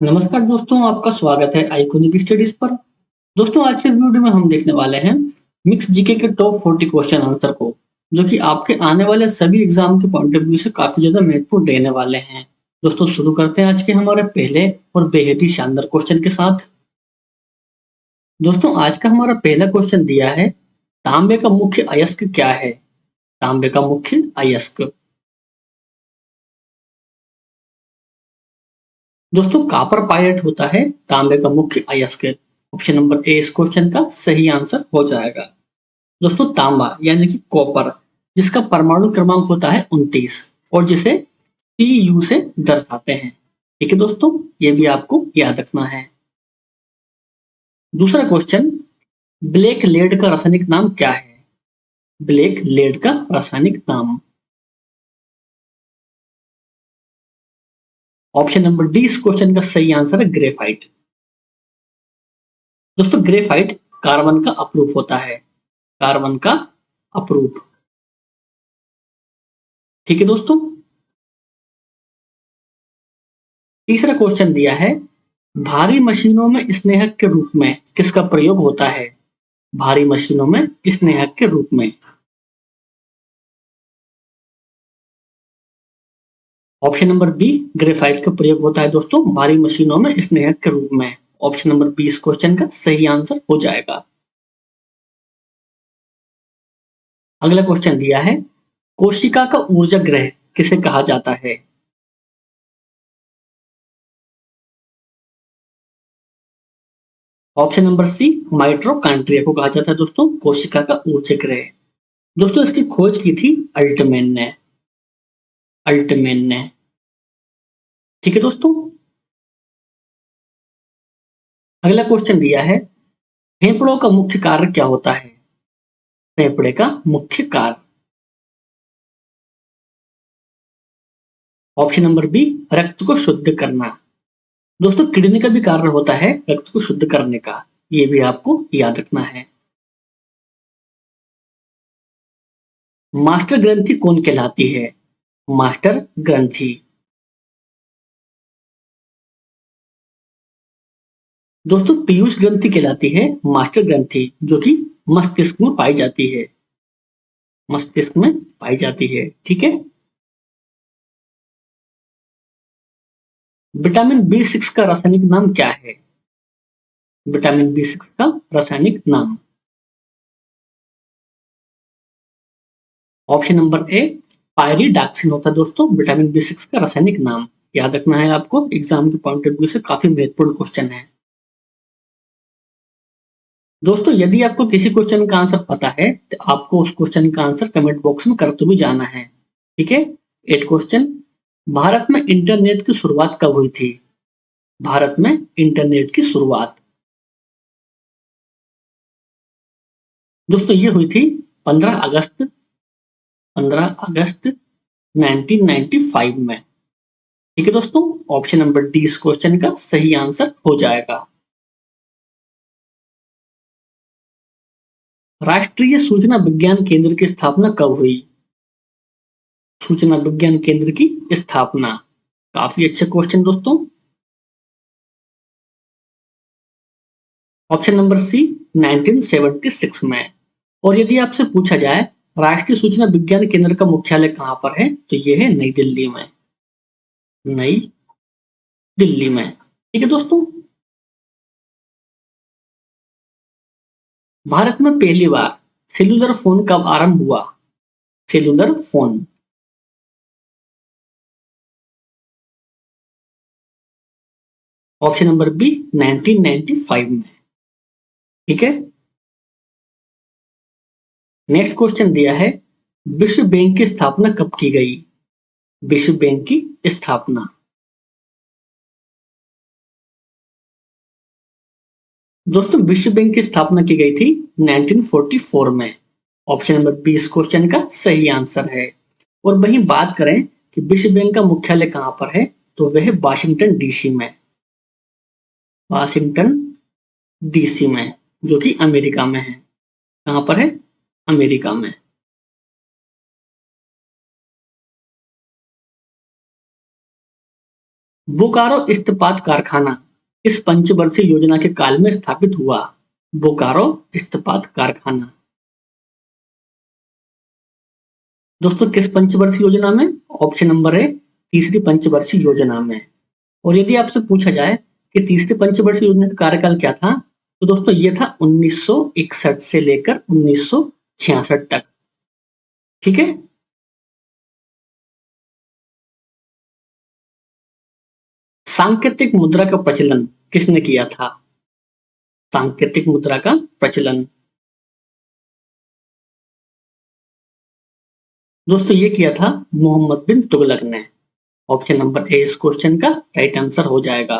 नमस्कार दोस्तों, आपका स्वागत है आइकॉनिक स्टडीज पर। दोस्तों, आज के वीडियो में हम देखने वाले हैं मिक्स जीके के टॉप 40 क्वेश्चन आंसर को, जो कि आपके आने वाले सभी एग्जाम के पॉइंट ऑफ व्यू से काफी ज्यादा महत्वपूर्ण रहने वाले हैं। दोस्तों, शुरू करते हैं आज के हमारे पहले और बेहद ही शानदार क्वेश्चन के साथ। दोस्तों, आज का हमारा पहला क्वेश्चन दिया है, तांबे का मुख्य अयस्क क्या है? तांबे का मुख्य अयस्क। दोस्तों, कॉपर पायरेट होता है तांबे का मुख्य अयस्क। ऑप्शन नंबर ए इस क्वेश्चन का सही आंसर हो जाएगा। दोस्तों, तांबा यानी कि कॉपर, जिसका परमाणु क्रमांक होता है 29 और जिसे Cu से दर्शाते हैं। ठीक है दोस्तों, ये भी आपको याद रखना है। दूसरा क्वेश्चन, ब्लैक लेड का रासायनिक नाम क्या है? ब्लैक लेड का रासायनिक नाम। ऑप्शन नंबर डी इस क्वेश्चन का सही आंसर है ग्रेफाइट। दोस्तों, ग्रेफाइट कार्बन का अपरूप होता है। कार्बन का अपरूप। ठीक है दोस्तों। तीसरा क्वेश्चन दिया है, भारी मशीनों में स्नेहक के रूप में किसका प्रयोग होता है? भारी मशीनों में स्नेहक के रूप में। ऑप्शन नंबर बी ग्रेफाइट का प्रयोग होता है दोस्तों भारी मशीनों में स्नेहक के रूप में। ऑप्शन नंबर बी इस क्वेश्चन का सही आंसर हो जाएगा। अगला क्वेश्चन दिया है, कोशिका का ऊर्जा ग्रह किसे कहा जाता है? ऑप्शन नंबर सी माइट्रोकांड्रिया को कहा जाता है दोस्तों कोशिका का ऊर्जा ग्रह। दोस्तों, इसकी खोज की थी अल्टमैन ने। अल्टमैन ने। ठीक है दोस्तों। अगला क्वेश्चन दिया है, फेफड़ों का मुख्य कार्य क्या होता है? फेफड़े का मुख्य कार्य। ऑप्शन नंबर बी रक्त को शुद्ध करना। दोस्तों, किडनी का भी कार्य होता है रक्त को शुद्ध करने का, ये भी आपको याद रखना है। मास्टर ग्रंथि कौन कहलाती है? मास्टर ग्रंथि। दोस्तों, पीयूष ग्रंथि कहलाती है मास्टर ग्रंथि, जो कि मस्तिष्क में पाई जाती है। मस्तिष्क में पाई जाती है। ठीक है। विटामिन बी 6 का रासायनिक नाम क्या है? विटामिन बी 6 का रासायनिक नाम। ऑप्शन नंबर ए पायरिडॉक्सिन होता है दोस्तों विटामिन बी 6 का रासायनिक नाम। याद रखना है आपको, एग्जाम के पॉइंट ऑफ व्यू से काफी महत्वपूर्ण क्वेश्चन है। दोस्तों, यदि आपको किसी क्वेश्चन का आंसर पता है तो आपको उस क्वेश्चन का आंसर कमेंट बॉक्स में करते हुए जाना है। ठीक है। 8 क्वेश्चन, भारत में इंटरनेट की शुरुआत कब हुई थी? भारत में इंटरनेट की शुरुआत। दोस्तों, ये हुई थी 15 अगस्त 15 अगस्त 1995 में। ठीक है दोस्तों। ऑप्शन नंबर डी इस क्वेश्चन का सही आंसर हो जाएगा। राष्ट्रीय सूचना विज्ञान केंद्र की स्थापना कब हुई? सूचना विज्ञान केंद्र की स्थापना। काफी अच्छा क्वेश्चन दोस्तों। ऑप्शन नंबर सी 1976 में। और यदि आपसे पूछा जाए राष्ट्रीय सूचना विज्ञान केंद्र का मुख्यालय कहां पर है, तो यह है नई दिल्ली में। नई दिल्ली में। ठीक है दोस्तों। भारत में पहली बार सेलुलर फोन कब आरंभ हुआ? Cellular phone. Option number B 1995 में। ठीक है। नेक्स्ट क्वेश्चन दिया है, विश्व बैंक की स्थापना कब की गई? विश्व बैंक की स्थापना। दोस्तों, विश्व बैंक की स्थापना की गई थी 1944 में। ऑप्शन नंबर बी इस क्वेश्चन का सही आंसर है। और वहीं बात करें कि विश्व बैंक का मुख्यालय कहां पर है, तो वह है वाशिंगटन डीसी में। वाशिंगटन डीसी में, जो कि अमेरिका में है। कहां पर है? अमेरिका में। बोकारो इस्पात कारखाना किस पंचवर्षीय योजना के काल में स्थापित हुआ? बोकारो इस्पात कारखाना दोस्तों किस पंचवर्षीय योजना में? ऑप्शन नंबर है तीसरी पंचवर्षीय योजना में। और यदि आपसे पूछा जाए कि तीसरी पंचवर्षीय योजना का कार्यकाल क्या था, तो दोस्तों ये था 1961 से लेकर 1966 तक। ठीक है। सांकेतिक मुद्रा का प्रचलन किसने किया था? सांकेतिक मुद्रा का प्रचलन दोस्तों ये किया था मोहम्मद बिन तुगलक ने। ऑप्शन नंबर ए इस क्वेश्चन का राइट आंसर हो जाएगा।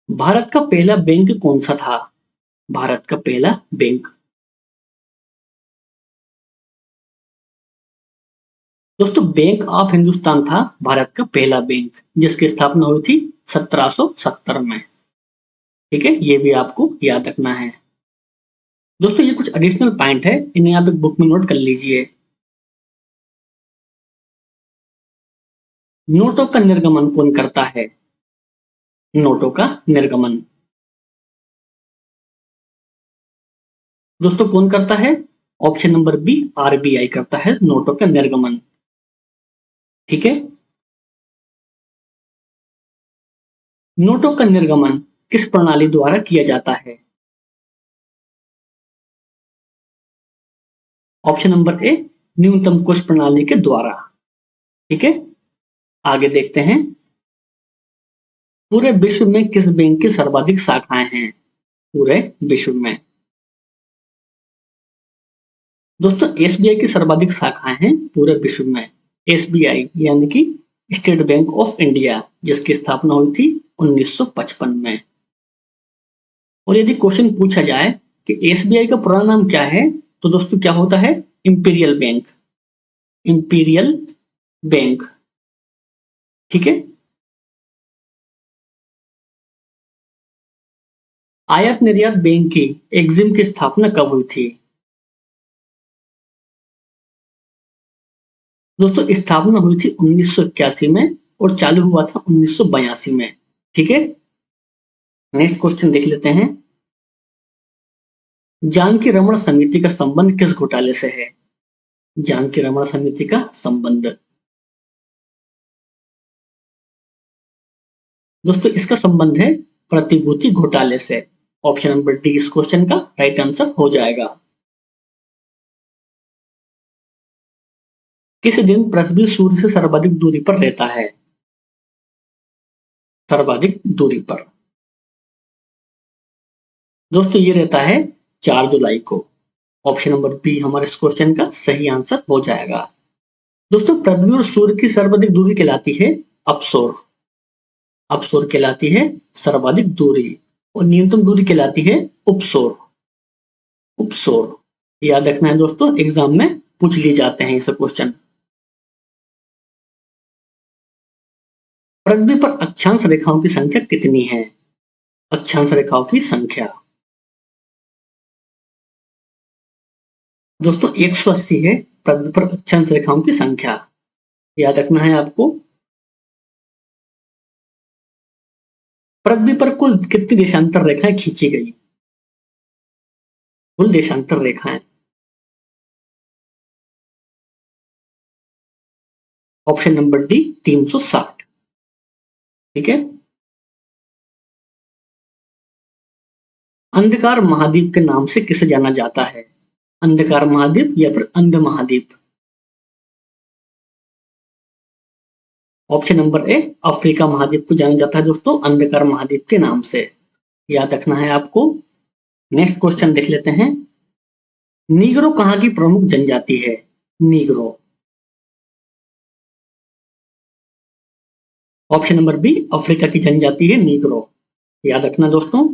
भारत का पहला बैंक कौन सा था? भारत का पहला बैंक दोस्तों बैंक ऑफ हिंदुस्तान था भारत का पहला बैंक, जिसकी स्थापना हुई थी 1770 में। ठीक है, ये भी आपको याद रखना है। दोस्तों ये कुछ एडिशनल पॉइंट है, इन्हें आप एक बुक में नोट कर लीजिए। नोटों का निर्गमन कौन करता है? नोटों का निर्गमन दोस्तों कौन करता है? ऑप्शन नंबर बी आरबीआई करता है नोटों का निर्गमन। ठीक है। नोटों का निर्गमन किस प्रणाली द्वारा किया जाता है? ऑप्शन नंबर ए न्यूनतम कोष प्रणाली के द्वारा। ठीक है, आगे देखते हैं। पूरे विश्व में किस बैंक की सर्वाधिक शाखाएं हैं? पूरे विश्व में दोस्तों एसबीआई की सर्वाधिक शाखाएं हैं पूरे विश्व में। एसबीआई यानी कि स्टेट बैंक ऑफ इंडिया, जिसकी स्थापना हुई थी 1955 में। और यदि क्वेश्चन पूछा जाए कि एसबीआई का पूरा नाम क्या है, तो दोस्तों क्या होता है? Imperial bank. Imperial bank. ठीक है। आयात निर्यात बैंक की एग्जिम की स्थापना कब हुई थी? दोस्तों स्थापना हुई थी 1981 में और चालू हुआ था 1982 में। ठीक है। नेक्स्ट क्वेश्चन देख लेते हैं। जानकी रमन समिति का संबंध किस घोटाले से है? जानकी रमन समिति का संबंध दोस्तों इसका संबंध है प्रतिभूति घोटाले से। ऑप्शन नंबर डी इस क्वेश्चन का राइट आंसर हो जाएगा। किस दिन पृथ्वी सूर्य से सर्वाधिक दूरी पर रहता है? सर्वाधिक दूरी पर दोस्तों ये रहता है 4 जुलाई को। ऑप्शन नंबर बी हमारे इस क्वेश्चन का सही आंसर हो जाएगा। दोस्तों पृथ्वी और सूर्य की सर्वाधिक दूरी कहलाती है अपसोर। अपसोर कहलाती है सर्वाधिक दूरी और न्यूनतम दूरी कहलाती है उपसोर। उपसोर याद रखना है दोस्तों, एग्जाम में पूछ लिए जाते हैं ये क्वेश्चन। पृथ्वी पर अक्षांश रेखाओं की संख्या कितनी है? अक्षांश रेखाओं की संख्या दोस्तों 180 है पृथ्वी पर अक्षांश रेखाओं की संख्या। याद रखना है आपको। पृथ्वी पर कुल कितनी देशांतर रेखाएं खींची गई? कुल देशांतर रेखाएं ऑप्शन नंबर डी 360। ठीक है। अंधकार महाद्वीप के नाम से किसे जाना जाता है? अंधकार महाद्वीप या फिर अंध महाद्वीप? ऑप्शन नंबर ए अफ्रीका महाद्वीप को जाना जाता है दोस्तों अंधकार महाद्वीप के नाम से। याद रखना है आपको। नेक्स्ट क्वेश्चन देख लेते हैं। नीग्रो कहाँ की प्रमुख जनजाति है? Negro option number B Africa की जनजाति है नीग्रो। याद रखना दोस्तों।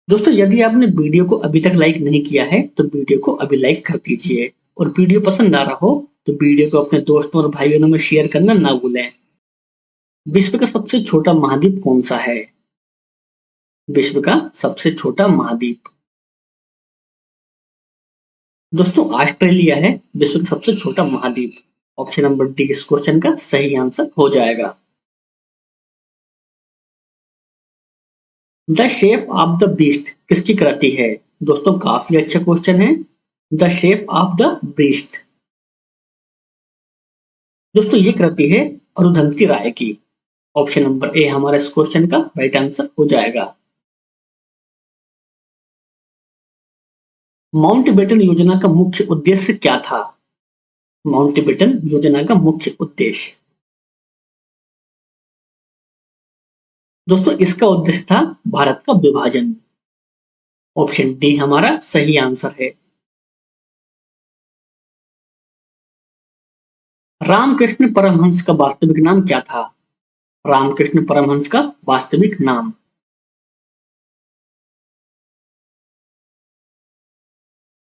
दोस्तों यदि आपने वीडियो को अभी तक लाइक नहीं किया है तो वीडियो को अभी लाइक कर दीजिए और वीडियो पसंद आ रहा हो तो वीडियो को अपने दोस्तों और भाई बहनों में शेयर करना ना भूलें। विश्व का सबसे छोटा महाद्वीप कौन सा है? विश्व का सबसे छोटा महाद्वीप दोस्तों ऑस्ट्रेलिया है विश्व का सबसे छोटा महाद्वीप। ऑप्शन नंबर डी इस क्वेश्चन का सही आंसर हो जाएगा। The shape of the beast किसकी कृति है? दोस्तों काफी अच्छा क्वेश्चन है। The shape of the beast, दोस्तों ये कृति है अरुंधति राय की। ऑप्शन नंबर ए हमारा इस क्वेश्चन का राइट आंसर हो जाएगा। माउंटबेटन योजना का मुख्य उद्देश्य क्या था? माउंटबेटन योजना का मुख्य उद्देश्य, दोस्तों इसका उद्देश्य था भारत का विभाजन। ऑप्शन डी हमारा सही आंसर है। रामकृष्ण परमहंस का वास्तविक नाम क्या था? रामकृष्ण परमहंस का वास्तविक नाम,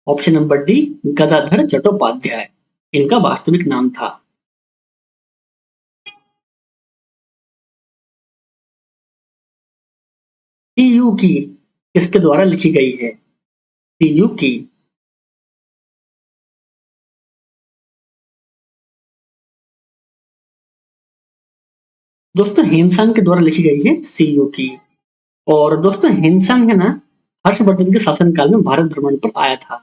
option number D Gadadhar Chattopadhyay इनका वास्तविक नाम था। टीयू की किसके द्वारा लिखी गई है? टीयू की, दोस्तों हेनसांग के द्वारा लिखी गई है सीयू की। और दोस्तों हेनसांग है ना, हर्षवर्धन के शासनकाल में भारत भ्रमण पर आया था।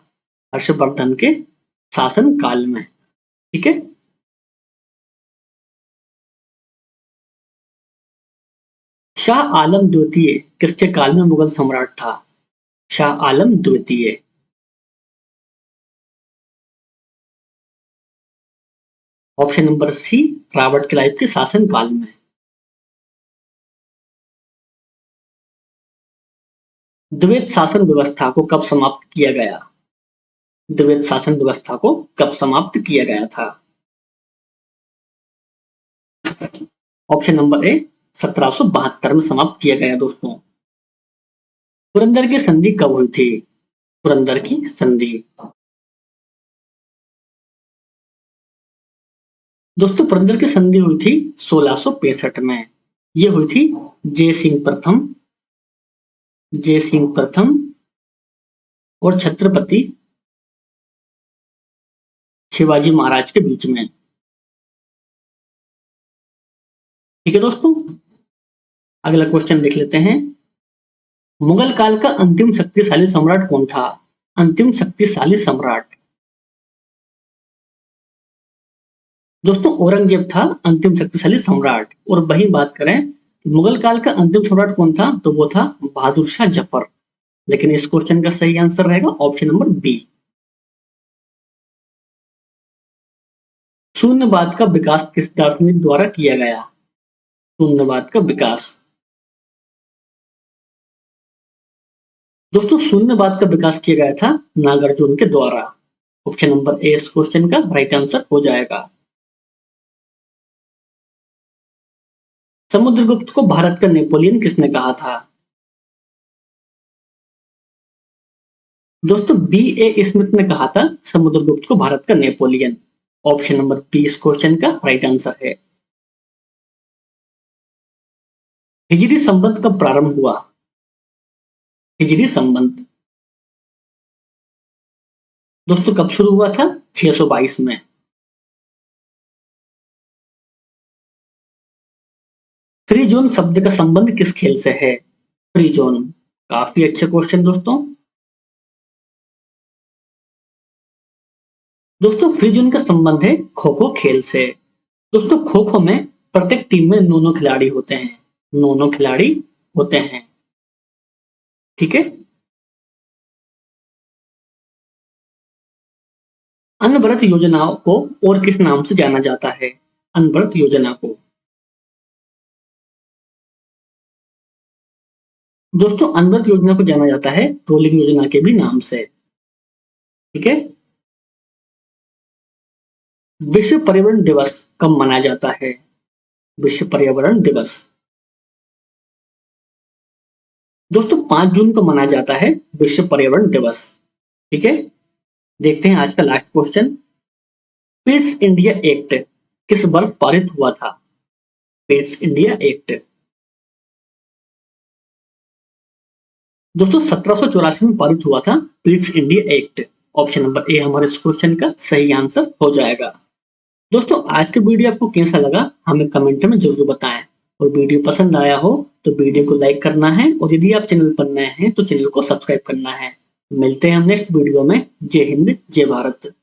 हर्षवर्धन के शासन काल में, ठीक है। शाह आलम द्वितीय किसके काल में मुगल सम्राट था? शाह आलम द्वितीय, option number C Robert Clive के शासन काल में। द्वैत शासन व्यवस्था को कब समाप्त किया गया? द्वैत शासन व्यवस्था को कब समाप्त किया गया था? ऑप्शन नंबर ए 1772 में समाप्त किया गया। दोस्तों पुरंदर की संधि कब हुई थी? पुरंदर की संधि, दोस्तों पुरंदर की संधि हुई थी 1665 में। ये हुई थी जय सिंह प्रथम और छत्रपति शिवाजी महाराज के बीच में, ठीक है दोस्तों। अगला क्वेश्चन देख लेते हैं। मुगल काल का अंतिम शक्तिशाली सम्राट कौन था? अंतिम शक्तिशाली सम्राट, दोस्तों औरंगजेब था अंतिम शक्तिशाली सम्राट। और वही बात करें मुगल काल का अंतिम सम्राट कौन था, तो वो था बहादुर शाह जफर। लेकिन इस क्वेश्चन का सही आंसर रहेगा ऑप्शन नंबर बी। शून्यवाद का विकास किस दार्शनिक द्वारा किया गया? शून्यवाद का विकास, दोस्तों शून्यवाद का विकास किया गया था नागार्जुन के द्वारा। ऑप्शन नंबर ए इस क्वेश्चन का राइट आंसर हो जाएगा। समुद्रगुप्त को भारत का नेपोलियन किसने कहा था? दोस्तों बी ए स्मिथ ने कहा था समुद्रगुप्त को भारत का नेपोलियन। ऑप्शन नंबर बी इस क्वेश्चन का राइट आंसर है। हिजरी संबंध कब प्रारंभ हुआ? हिजरी संबंध, दोस्तों कब शुरू हुआ था? 622 में। फ्री जोन शब्द का संबंध किस खेल से है? फ्री जोन, काफी अच्छा क्वेश्चन दोस्तों। दोस्तों फ्री जोन का संबंध है खो खो खेल से। दोस्तों खो खो में प्रत्येक टीम में 9 खिलाड़ी होते हैं। 9 खिलाड़ी होते हैं, ठीक है। अनवरत योजनाओं को और किस नाम से जाना जाता है? अनवरत योजना को, दोस्तों अनवरत योजना को जाना जाता है रोलिंग योजना के भी नाम से, ठीक है। विश्व पर्यावरण दिवस कब मनाया जाता है? विश्व पर्यावरण दिवस, दोस्तों 5 जून को मनाया जाता है विश्व पर्यावरण दिवस, ठीक है। देखते हैं आज का last question. Pitt's India act किस वर्ष पारित हुआ था? पिट्स इंडिया एक्ट, दोस्तों 1784 में पारित हुआ था Pitt's India act. Option number A हमारे इस क्वेश्चन का सही आंसर हो जाएगा। दोस्तों आज का वीडियो आपको कैसा लगा हमें कमेंट में जरूर बताएं और वीडियो पसंद आया हो तो वीडियो को लाइक करना है और यदि आप चैनल पर नए हैं तो चैनल को सब्सक्राइब करना है। मिलते हैं हम नेक्स्ट वीडियो में। जय हिंद जय भारत।